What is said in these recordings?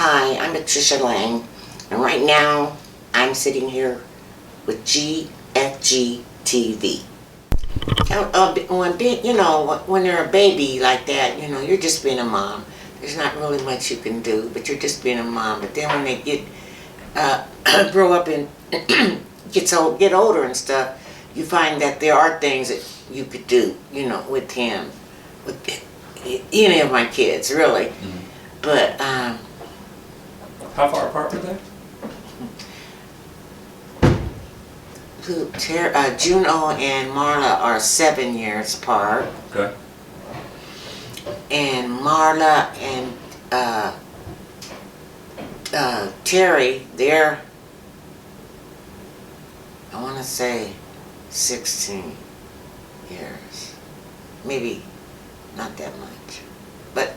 Hi, I'm Patricia Lang, and right now I'm sitting here with GFG TV. When they're a baby like that, you're just being a mom. There's not really much you can do, but you're just being a mom. But then when they get grow up and get older and stuff, you find that there are things that you could do, with him, with any of my kids, really. Mm-hmm. But how far apart were they? Juno and Marla are 7 years apart. Okay. And Marla and Terry, they're, I want to say 16 years. Maybe not that much. But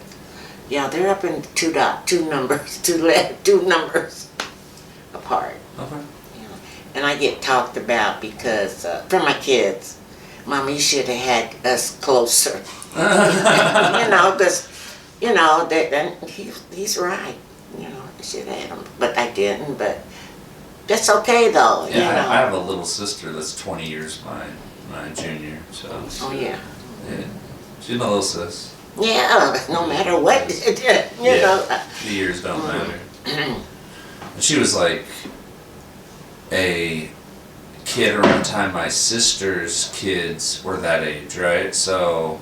yeah, they're up in two numbers apart. Okay. And I get talked about because, from my kids, Mama, you should have had us closer. Because, he's right. I should have had him. But I didn't, but that's okay, though. Yeah, I have a little sister that's 20 years my junior, so. Oh, yeah. Yeah. She's my little sis. Yeah, no matter what, The years don't matter. And she was like a kid around the time my sister's kids were that age, right? So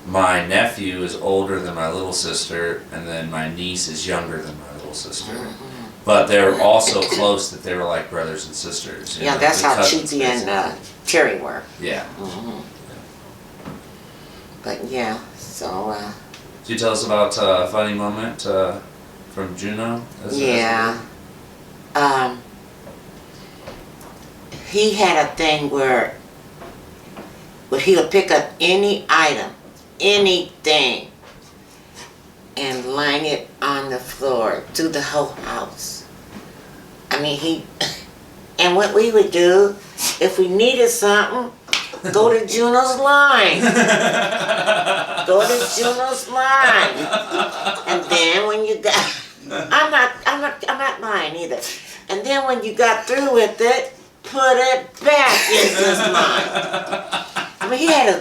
my nephew is older than my little sister, and then my niece is younger than my little sister. Mm-hmm. But they were also close that they were like brothers and sisters. Yeah, that's how Chichi and Terry were. Yeah. Mm-hmm. But yeah, so. Could you tell us about a funny moment from Juno? Yeah. He had a thing where he would pick up any item, anything, and line it on the floor through the whole house. I mean, and what we would do, if we needed something, go to Juno's line. Go to Juno's line. And then when you got, I'm not lying either. And then when you got through with it, put it back in his line. I mean, he had a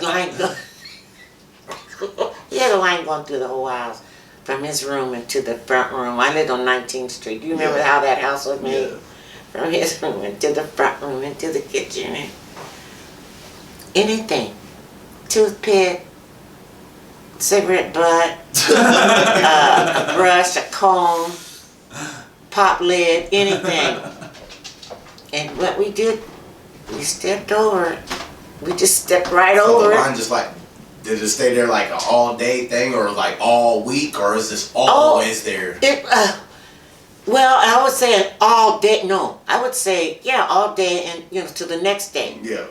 line going through the whole house, from his room into the front room. I lived on 19th Street. Do you remember how that house was made? Yeah. From his room into the front room, into the kitchen. And anything. Toothpick, cigarette butt, a brush, a comb, pop lid, anything. And what we did, we stepped over it. We just stepped right over it. Mine just like, did it stay there like an all day thing, or like all week, or is this always there? Well, I would say all day. No, I would say all day, and to the next day. Yeah.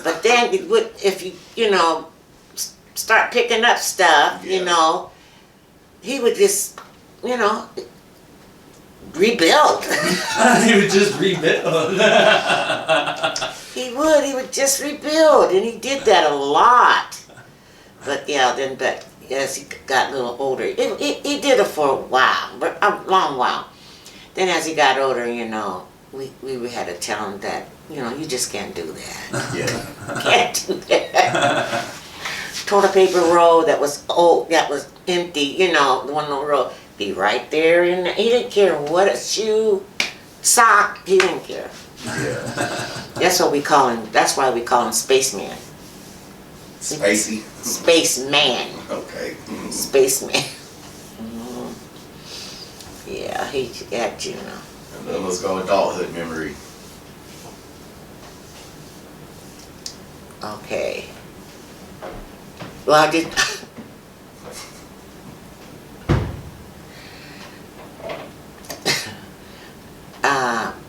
But then it would, if you start picking up stuff, he would just rebuild. He would just rebuild. He would just rebuild, and he did that a lot. But but as he got a little older, he did it for a while, but a long while. Then as he got older, we had to tell him that, you just can't do that. Yeah. Can't do that. Toilet paper roll that was old, that was empty, the one on the roll, be right there. And he didn't care what a shoe, sock, he didn't care. Yeah. That's what we call him. That's why we call him Spaceman. Spacey. Spaceman. Okay. Mm-hmm. Spaceman. Mm-hmm. Yeah, he got Juno. And then let's go adulthood memory. Okay. Well, I did.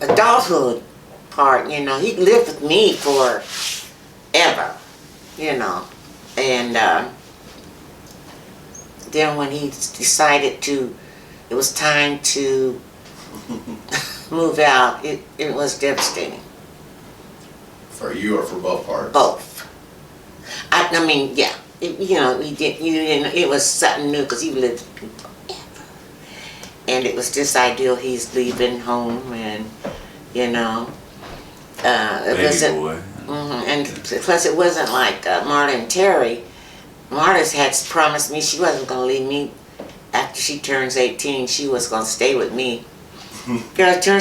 Adulthood part, he lived with me forever, and then when he decided it was time to move out, it was devastating. For you or for both parts? Both. I mean, yeah. It was something new because he lived with me forever. and it was just ideal. He's leaving home, and you know, it Baby wasn't. boy. And plus, it wasn't like Marla and Terry. Marla's had promised me she wasn't going to leave me after she turns 18. She was going to stay with me. Girl, as soon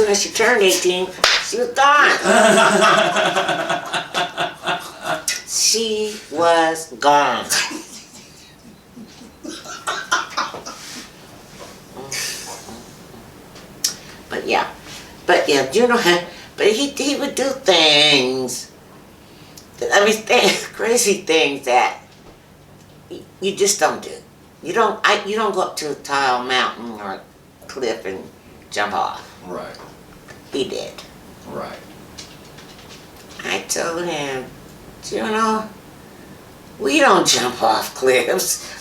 as she turned 18, she was gone. She was gone. But yeah, Juno, but he would do things. I mean, crazy things that you just don't do. You don't go up to a tall mountain or a cliff and jump off. Right. He did. Right. I told him, Juno, we don't jump off cliffs.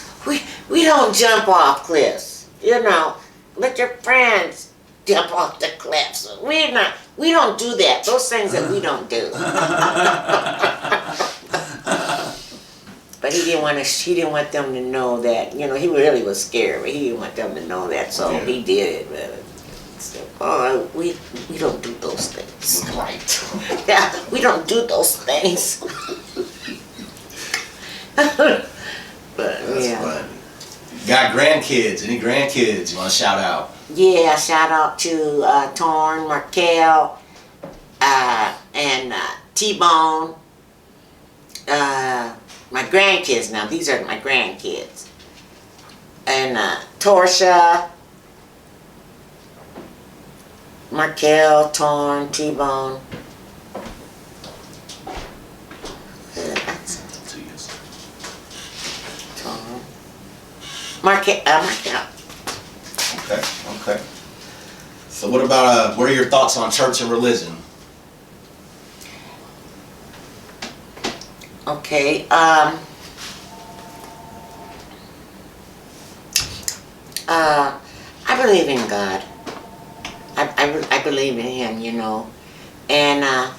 We don't jump off cliffs. You know, let your friends jump off the cliffs. We don't do that. Those things that we don't do. But he didn't want them to know that, you know, he really was scared, but he didn't want them to know that, so he did it. So, we don't do those things. Right. Yeah, we don't do those things. But That's yeah. fun. Got grandkids? Any grandkids you want to shout out? Yeah, shout out to Torn, Markel, and T-Bone. My grandkids now. These are my grandkids. And Torsha, Markel, Torn, T-Bone. Torn. Markel. Okay. So what about, what are your thoughts on church and religion? Okay, I believe in God. I believe in Him, you know, and I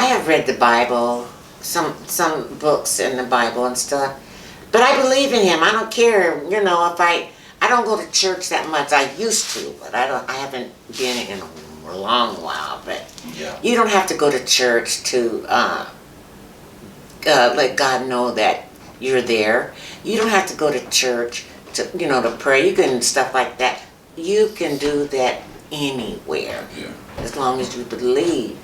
have read the Bible, some books in the Bible and stuff, but I believe in Him. I don't care, you know, if I don't go to church that much. I used to, but I haven't been in a long while. But Yeah. you don't have to go to church to let God know that you're there. You don't have to go to church to, you know, to pray. You can stuff like that. You can do that anywhere, Yeah. as long as you believe.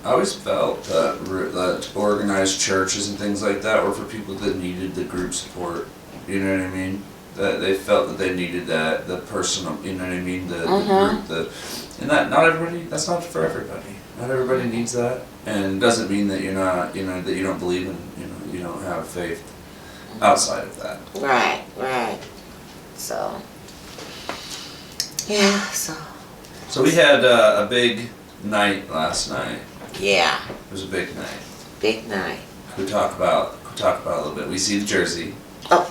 I always felt that organized churches and things like that were for people that needed the group support. You know what I mean? That they felt that they needed that, the personal, you know what I mean? The group, and that not everybody, that's not for everybody. Not everybody needs that. And it doesn't mean that you're not, you know, that you don't believe in, you know, you don't have faith outside of that. Right. So, yeah, So we had a big night last night. yeah, It was a big night. big night. We talk about a little bit. We see the jersey. Oh,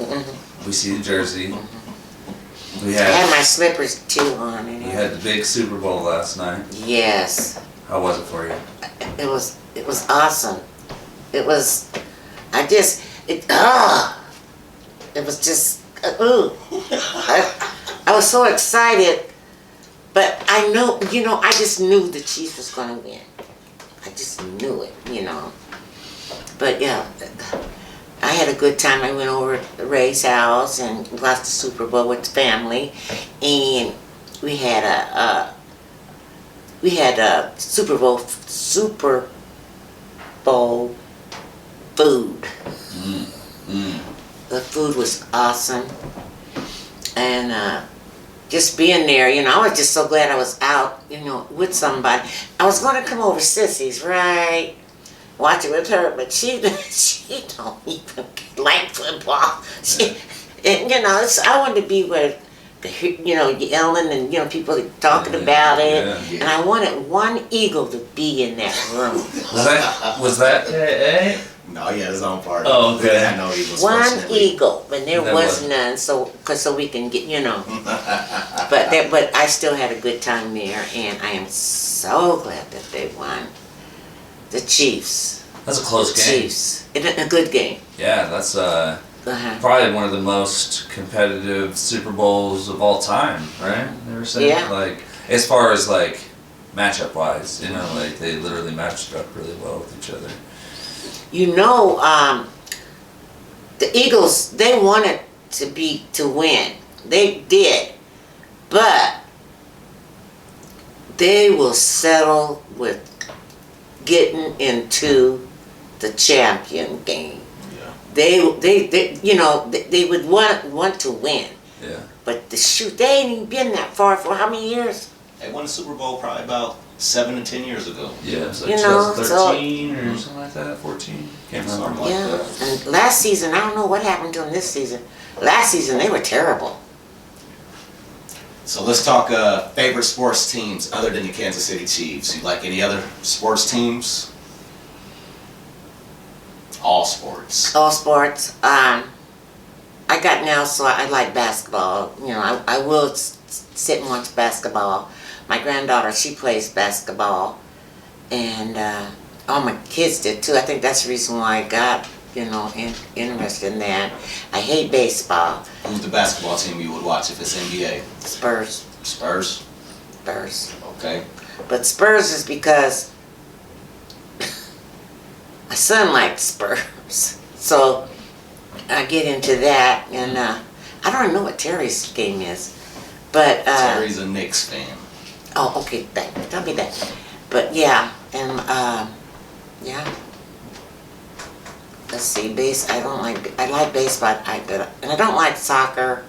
We see the jersey. We I had had my slippers too on. And we had the big Super Bowl last night. yes, How was it for you? it was awesome. It was, it was just, I was so excited, but I know, you know, I just knew the Chiefs was going to win. I just knew it, you know. But yeah, I had a good time. I went over to Ray's house and watched the Super Bowl with the family, and we had a Super Bowl food. The food was awesome, and just being there, you know, I was just so glad I was out, you know, with somebody. I was going to come over Sissy's, right? Watch it with her, but she don't even like football. And, you know, I wanted to be where, you know, yelling and, you know, people talking about it. Yeah. And I wanted one eagle to be in that room. Was that No, yeah, it's on part. Oh, okay. I know he was One eagle, but there There was was. none, so we can get, you know. But I still had a good time there, and I am so glad that they won. The Chiefs. That's a close game. Chiefs. A good game. Yeah, that's probably one of the most competitive Super Bowls of all time, right? They were saying, Yeah. like, as far as like matchup wise, you know, like they literally matched up really well with each other. You know, the Eagles, they wanted to win. They did. But they will settle with getting into the champion game. Yeah. They you know, they would want to win. Yeah. But shoot, they ain't even been that far for how many years? They won the Super Bowl probably about 7 to 10 years ago. Yeah, it's like You know, 2013 or something like that, 14. Can't remember. Something like Yeah. that. And last season, I don't know what happened to them this season. Last season, they were terrible. So let's talk favorite sports teams other than the Kansas City Chiefs. You like any other sports teams? All sports. All sports. I got now, so I like basketball. You know, I will sit and watch basketball. My granddaughter, she plays basketball, and all my kids did too. I think that's the reason why I got, you know, interested in that. I hate baseball. Who's the basketball team you would watch if it's NBA? Spurs. Spurs? Spurs. Okay. But Spurs is because my son likes Spurs. So I get into that, and I don't know what Terry's game is. But Terry's a Knicks fan. oh, okay, tell me that. But yeah, and yeah. Let's see, I like baseball, and I don't like soccer,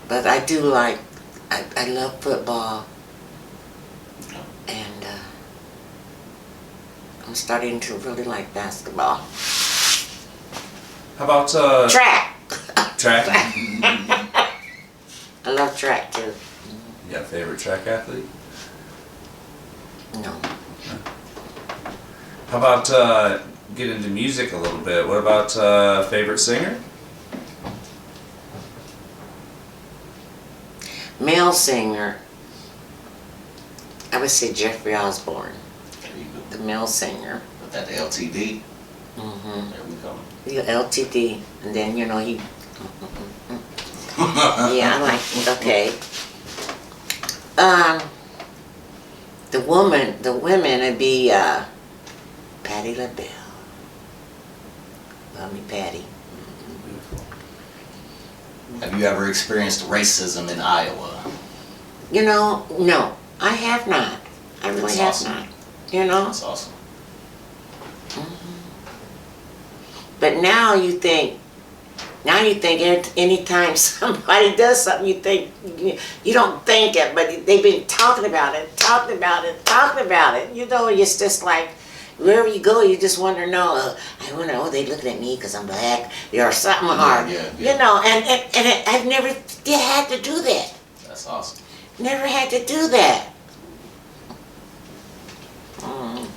but I do like, I love football, and I'm starting to really like basketball. How about Track! track? I love track too. You got a favorite track athlete? No. How about get into music a little bit? What about favorite singer? Male singer, I would say Jeffery Osbourn, There you go. the male singer. Put that to LTD. Mm-hmm. There we go. The LTD, and then, you know, he... Yeah, I like, okay. The women would be Pattie Labelle. Love me, Pattie. Have you ever experienced racism in Iowa? You know, no, I have not. I really That's have awesome. not. You know? That's awesome. But now you think anytime somebody does something, you think, you don't think it, but they've been talking about it. You know, it's just like, wherever you go, you just wonder, no, I wonder, oh, they looking at me because I'm black, or something, or, Yeah. you know, and I've never had to do that. That's awesome. Never had to do that. Mm.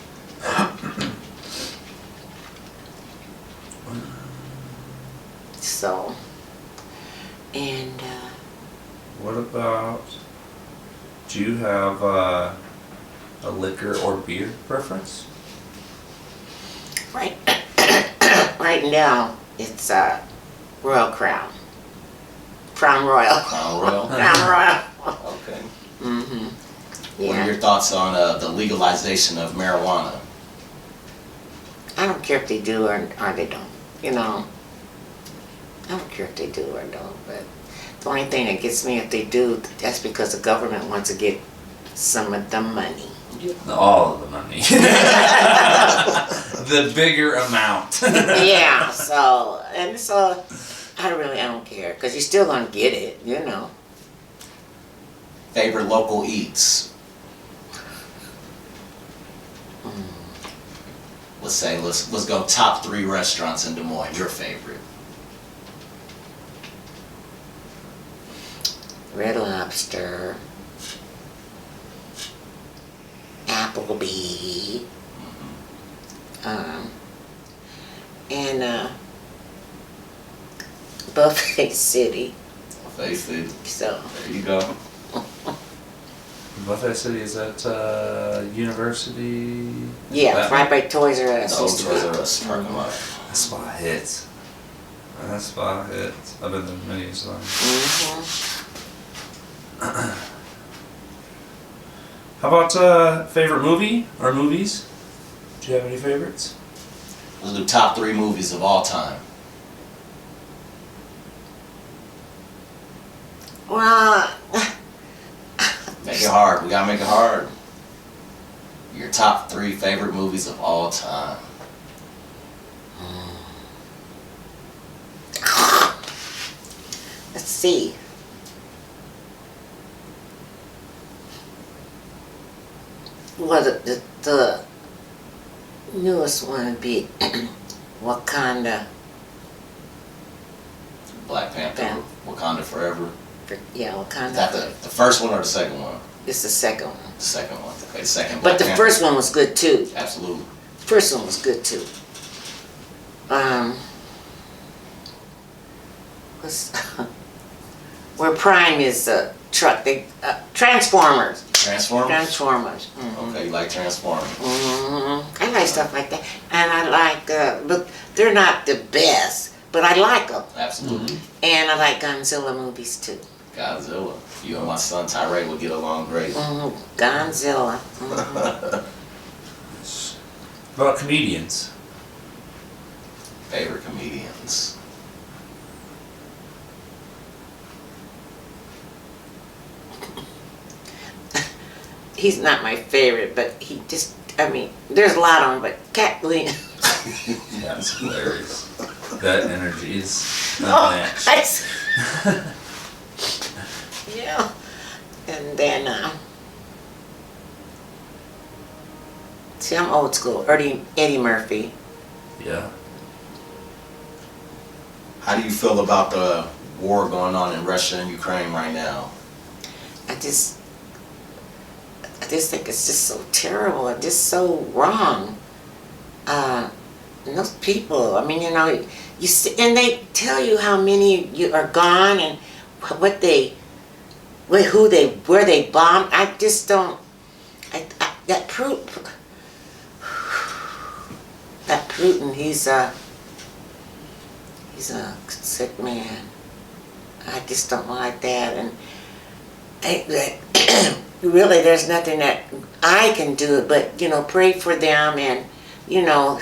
So, and What about, do you have a liquor or beer preference? right, right now it's Royal Crown, Crown Royal, Crown Royal? Crown Royal. Okay. Mhm. What are Yeah. your thoughts on the legalization of marijuana? I don't care if they do or they don't. You know, I don't care if they do or don't. But the only thing that gets me if they do, that's because the government wants to get some of the money. All of the money. The bigger amount. Yeah. So I don't care because you're still gonna get it. You know. Favorite local eats? Let's say let's go top 3 restaurants in Des Moines. Your favorite? Red Lobster, Applebee, and Buffet City. Buffet food. So There you go. Buffet City, is that University? yeah, That right by Toys R Us. Oh, used to be. Toys R Us parking lot. That spot hits. That's about it. I've been there many times. How about favorite movie or movies? Do you have any favorites? Let's do top 3 movies of all time. Well, Make it hard. We gotta make it hard. Your top 3 favorite movies of all time. let's see. Well, the newest one would be Wakanda. Black Panther, Wakanda Forever. Yeah, Wakanda. Is that the first one or the second one? It's the second one. The second one. Okay, the second. But Black the Panther. first one was good too. Absolutely. First one was good too. Was where Prime is a truck. They Transformers. Transformers? Transformers. Mhm. Okay, you like Transformers. I like stuff like that, and I like. But they're not the best, but I like them. Absolutely. And I like Godzilla movies too. Godzilla. You and my son Tyree will get along great. Godzilla. What about comedians? Favorite comedians. He's not my favorite, but he just. I mean, there's a lot of them, but Cat Williams. That's hilarious. That energy is Oh, unmatched. yeah. And then, see, I'm old school. Eddie Murphy. Yeah. How do you feel about the war going on in Russia and Ukraine right now? I just think it's just so terrible and just so wrong. And those people, I mean, you know, you see, and they tell you how many you are gone and where they bombed. I just don't. That Putin, he's a sick man. I just don't like that, and really, there's nothing that I can do, but you know, pray for them and you know,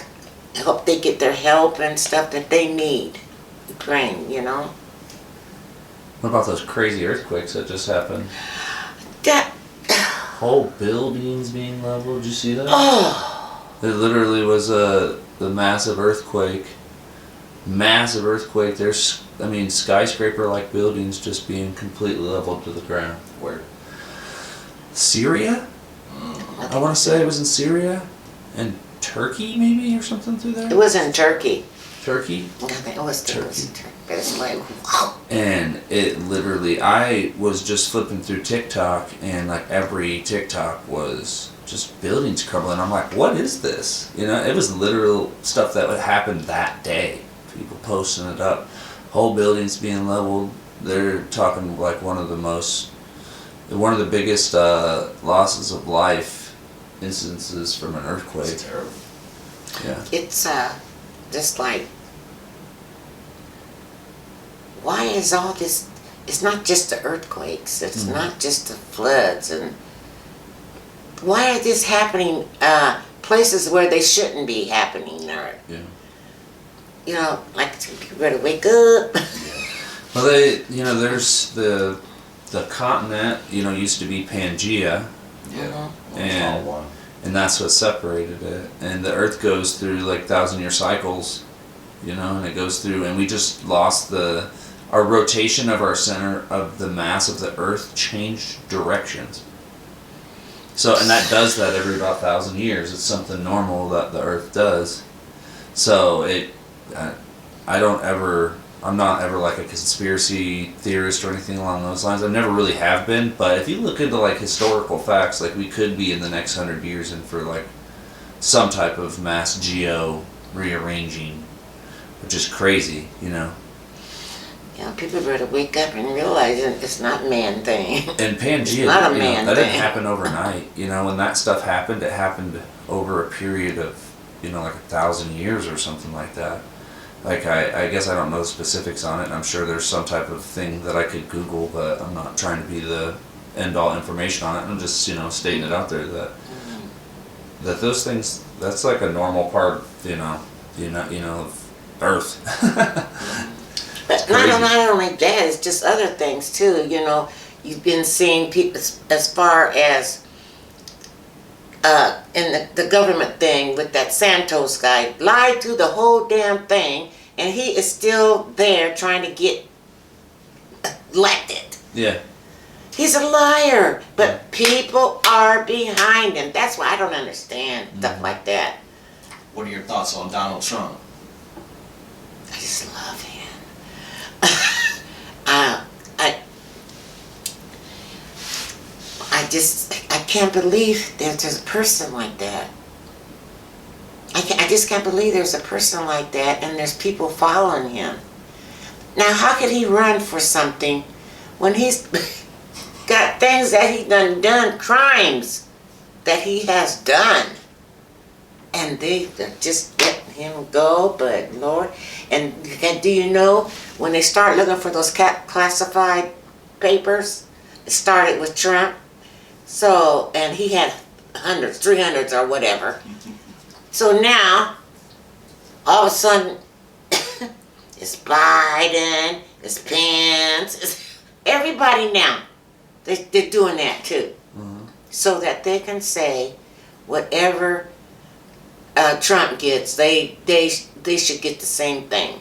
hope they get their help and stuff that they need. Ukraine, you know. What about those crazy earthquakes that just happened? That. Whole buildings being leveled. Did you see that? Oh. It literally was the massive earthquake. Massive earthquake. There's, I mean, skyscraper-like buildings just being completely leveled to the ground. Where? Syria? I want to say it was in Syria and Turkey, maybe, or something through there. It was in Turkey. Turkey. I think it was Turkey. But it's like, And it literally, I was just flipping through TikTok, and like every TikTok was just buildings crumbling. I'm like, what is this? You know, it was literal stuff that would happen that day. People posting it up. Whole buildings being leveled. They're talking like one of the biggest losses of life instances from an earthquake. It's terrible. Yeah. it's just like, why is all this? It's not just the earthquakes. It's not just the floods, and why are this happening? Places where they shouldn't be happening, or Yeah. you know, like people better wake up. Well, there's the continent, used to be Pangea, Yeah. And- All one. and that's what separated it. And the Earth goes through like 1,000-year cycles, and it goes through, and we just lost our rotation of our center of the mass of the Earth changed directions. So, and that does that every about 1,000 years. It's something normal that the Earth does. So I'm not ever like a conspiracy theorist or anything along those lines. I never really have been, but if you look into like historical facts, like we could be in the next 100 years in for like some type of mass geo rearranging, which is crazy, People better wake up and realize it's not a man thing. And Pangea, It's not a man that thing. didn't happen overnight. When that stuff happened, it happened over a period of, like 1,000 years or something like that. Like, I guess I don't know the specifics on it, and I'm sure there's some type of thing that I could Google, but I'm not trying to be the end-all information on it. I'm just, stating it out there that those things, that's like a normal part, of Earth. But not only that, it's just other things too. You've been seeing people as far as in the government thing with that Santos guy, lied through the whole damn thing, and he is still there trying to get elected. Yeah. He's a liar, but people are behind him. That's why I don't understand stuff like that. What are your thoughts on Donald Trump? I just love him. I can't believe there's a person like that. I just can't believe there's a person like that and there's people following him. Now, how could he run for something when he's got things that he done, crimes that he has done, and they're just letting him go? But Lord, and do you know when they start looking for those classified papers, it started with Trump. So, and he had hundreds, 300s or whatever. So now, all of a sudden, it's Biden, it's Pence, it's everybody now. They're doing that too. Mm-hmm. So that they can say whatever Trump gets, they should get the same thing.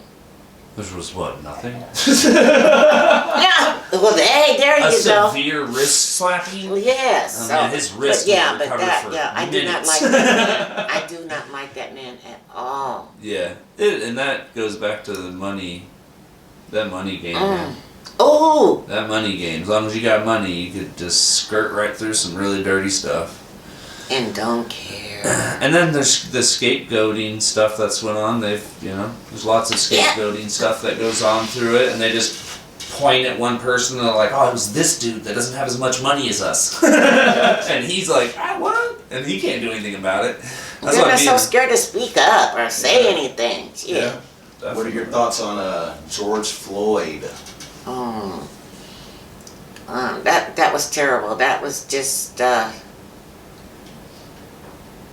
Which was what, nothing? Yeah. Well, hey, there you go. A severe wrist slapping? Well, yes. I mean, his wrist will recover for I do not like that man. I do not like that man at all. Yeah. And that goes back to the money, that money game, man. Oh! That money game. As long as you got money, you could just skirt right through some really dirty stuff. And don't care. And then there's the scapegoating stuff that's went on. There's lots of scapegoating stuff that goes on through it, and they just point at one person and they're like, oh, it was this dude that doesn't have as much money as us. And he's like, what? And he can't do anything about it. That's They're so scared to speak up or say anything. Yeah. What are your thoughts on George Floyd? That was terrible. That was just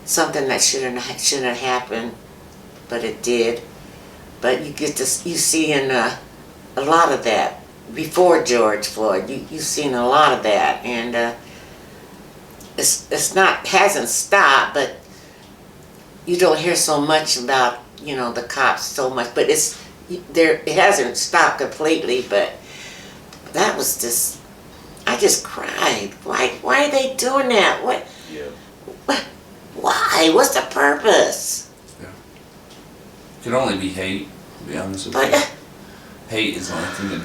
something that shouldn't have happened, but it did. But you see in a lot of that before George Floyd. You've seen a lot of that, and hasn't stopped, but you don't hear so much about the cops so much. But it hasn't stopped completely. But that was just, I just cried. Why are they doing that? What? Yeah. Why? What's the purpose? Yeah. It could only be hate, to be honest with you. Hate is the only thing that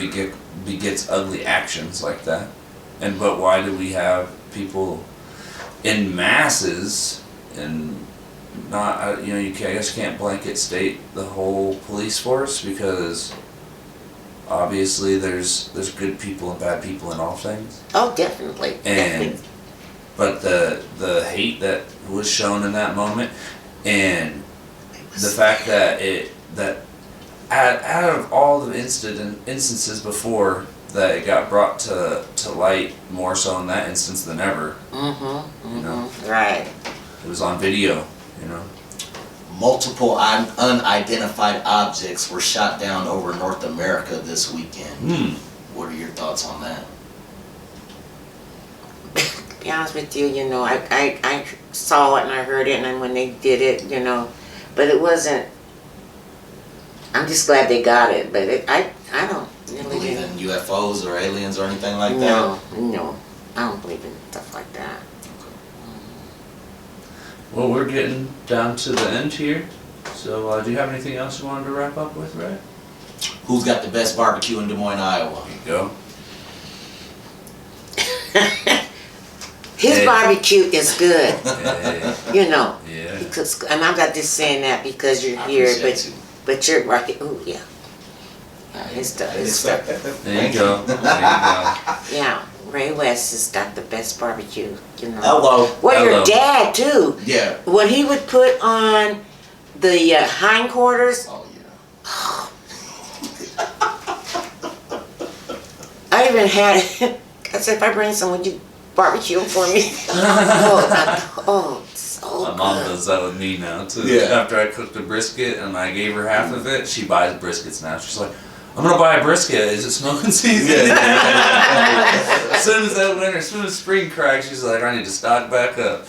begets ugly actions like that. But why do we have people in masses and not, I guess you can't blanket state the whole police force, because obviously there's good people and bad people in all things. Oh, definitely. But the hate that was shown in that moment, and the fact that out of all the instances before, that it got brought to light more so in that instance than ever. Right. It was on video, Multiple unidentified objects were shot down over North America this weekend. What are your thoughts on that? To be honest with you, I saw it and I heard it, and then when they did it, but it wasn't. I'm just glad they got it, but I don't really believe in UFOs or aliens or anything like that? No, I don't believe in stuff like that. Well, we're getting down to the end here, so do you have anything else you wanted to wrap up with, Ray? Who's got the best barbecue in Des Moines, Iowa? There you go. His barbecue is good. Hey. Yeah. Because, and I'm not just saying that because you're here, but you're right. Oh, yeah. His stuff. There you go. Yeah. Ray West has got the best barbecue, Hello. Well, Hello. your dad too. Yeah. When he would put on the hindquarters. Oh, yeah. Oh, even had it. I said, if I bring some, would you barbecue them for me? So My mom does that with me now too. Yeah. After I cooked a brisket and I gave her half of it, she buys briskets now. She's like, I'm gonna buy a brisket. Is it smoking season? As soon as that winter, as soon as spring cracks, she's like, I need to stock back up.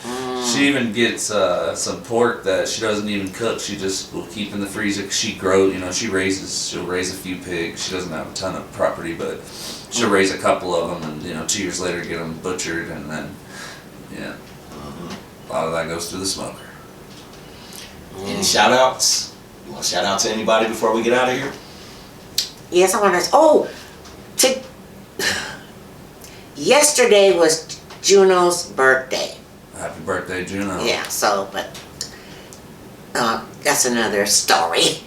She even gets some pork that she doesn't even cook. She just will keep in the freezer. 'Cause she grows, she'll raise a few pigs. She doesn't have a ton of property, but she'll raise a couple of them, and 2 years later get them butchered, and then a lot of that goes through the smoker. Any shout outs? You want to shout out to anybody before we get out of here? Yes, I want to. Yesterday was Juno's birthday. Happy birthday, Juno. Yeah, so, but that's another story.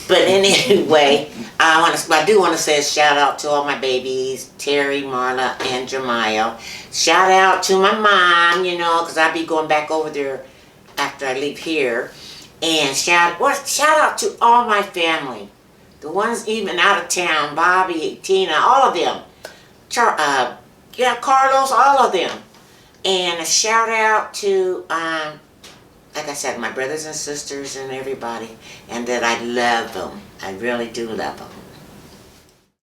But anyway, I do want to say a shout out to all my babies, Terry, Marla, and Jemiah. Shout out to my mom, because I'll be going back over there after I leave here. And shout out to all my family. The ones even out of town, Bobby, Tina, all of them. Carlos, all of them. And a shout out to, like I said, my brothers and sisters and everybody. And that I love them. I really do love them.